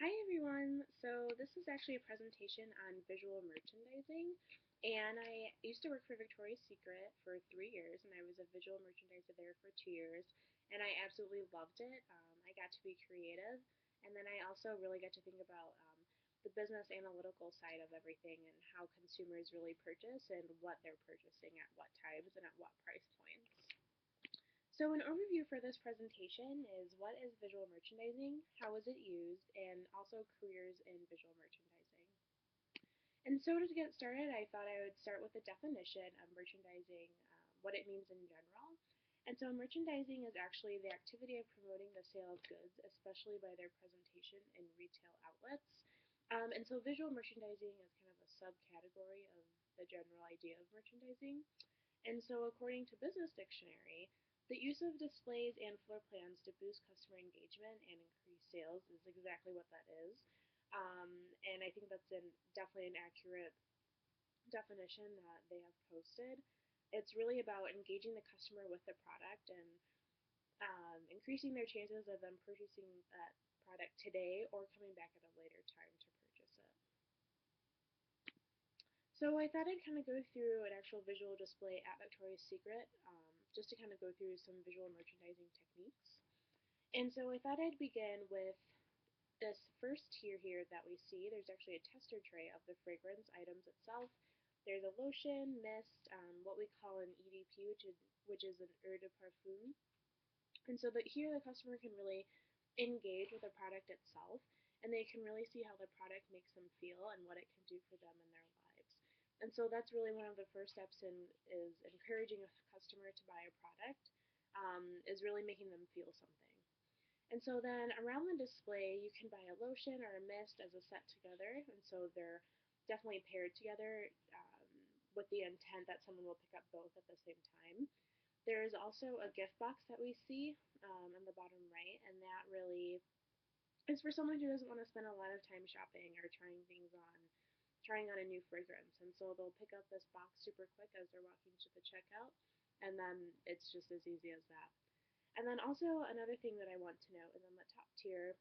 Hi everyone! So this is actually a presentation on visual merchandising, and I used to work for Victoria's Secret for 3 years, and I was a visual merchandiser there for 2 years, and I absolutely loved it. I got to be creative, and then I also really got to think about the business analytical side of everything and how consumers really purchase and what they're purchasing at what times and at what price points. So an overview for this presentation is what is visual merchandising, how is it used, and also careers in visual merchandising. And so to get started, I thought I would start with a definition of merchandising, what it means in general. And so merchandising is actually the activity of promoting the sale of goods, especially by their presentation in retail outlets. And so visual merchandising is kind of a subcategory of the general idea of merchandising. And so according to Business Dictionary, the use of displays and floor plans to boost customer engagement and increase sales is exactly what that is. And I think that's definitely an accurate definition that they have posted. It's really about engaging the customer with the product and increasing their chances of them purchasing that product today or coming back at a later time to purchase it. So I thought I'd kind of go through an actual visual display at Victoria's Secret, just to kind of go through some visual merchandising techniques. And so I thought I'd begin with this first tier here that we see. There's actually a tester tray of the fragrance items itself. There's a lotion, mist, what we call an EDP, which is an eau de parfum. And so here the customer can really engage with the product itself, and they can really see how the product makes them feel and what it can do for them in their lives. And so that's really one of the first steps in is encouraging a customer to buy a product, is really making them feel something. And so then around the display, you can buy a lotion or a mist as a set together, and so they're definitely paired together with the intent that someone will pick up both at the same time. There is also a gift box that we see on the bottom right, and that really is for someone who doesn't want to spend a lot of time shopping or trying on a new fragrance. And so they'll pick up this box super quick as they're walking to the checkout, and then it's just as easy as that. And then also another thing that I want to note is on the top tier,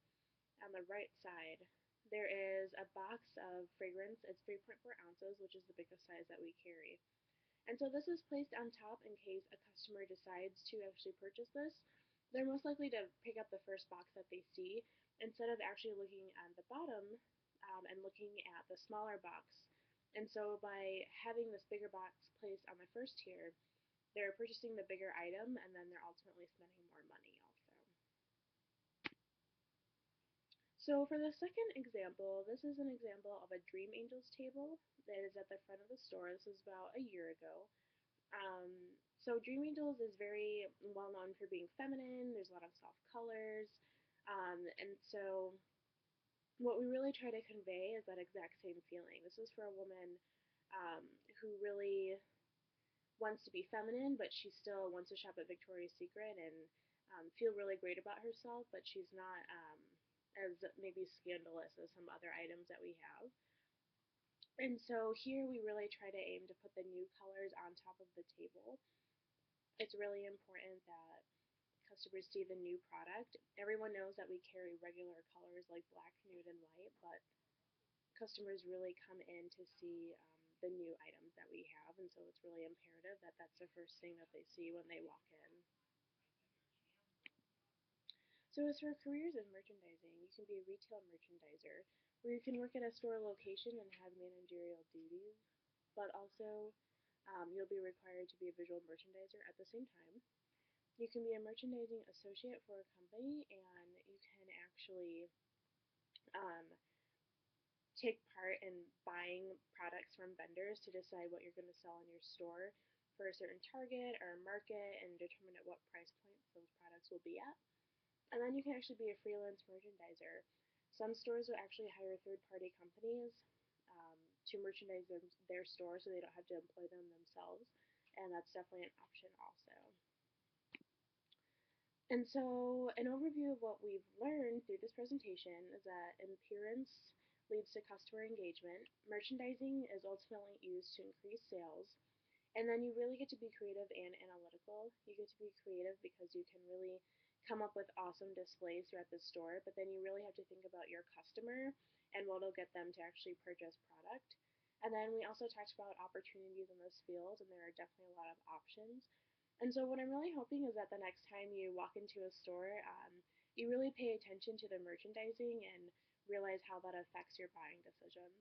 on the right side, there is a box of fragrance. It's 3.4 ounces, which is the biggest size that we carry. And so this is placed on top in case a customer decides to actually purchase this. They're most likely to pick up the first box that they see instead of actually looking at the bottom and looking at the smaller box. And so by having this bigger box placed on the first tier, they're purchasing the bigger item and then they're ultimately spending more money also. So for the second example, this is an example of a Dream Angels table that is at the front of the store. This was about a year ago. Um, so Dream Angels is very well known for being feminine. There's a lot of soft colors. And so what we really try to convey is that exact same feeling. This is for a woman who really wants to be feminine, but she still wants to shop at Victoria's Secret and feel really great about herself, but she's not as maybe scandalous as some other items that we have. And so here we really try to aim to put the new colors on top of the table. It's really important that customers see the new product. Everyone knows that we carry regular colors like black, nude, and white, but customers really come in to see the new items that we have, and so it's really imperative that that's the first thing that they see when they walk in. So as for careers in merchandising, you can be a retail merchandiser, where you can work at a store location and have managerial duties, but also you'll be required to be a visual merchandiser at the same time. You can be a merchandising associate for a company, and you can actually um, take part in buying products from vendors to decide what you're going to sell in your store for a certain target or market and determine at what price points those products will be at. And then you can actually be a freelance merchandiser. Some stores will actually hire third-party companies to merchandise their store so they don't have to employ them themselves, and that's definitely an option also. And so an overview of what we've learned through this presentation is that appearance leads to customer engagement, merchandising is ultimately used to increase sales, and then you really get to be creative and analytical. You get to be creative because you can really come up with awesome displays throughout the store, but then you really have to think about your customer and what'll get them to actually purchase product. And then we also talked about opportunities in this field, and there are definitely a lot of options. And so, what I'm really hoping is that the next time you walk into a store, you really pay attention to the merchandising and realize how that affects your buying decisions.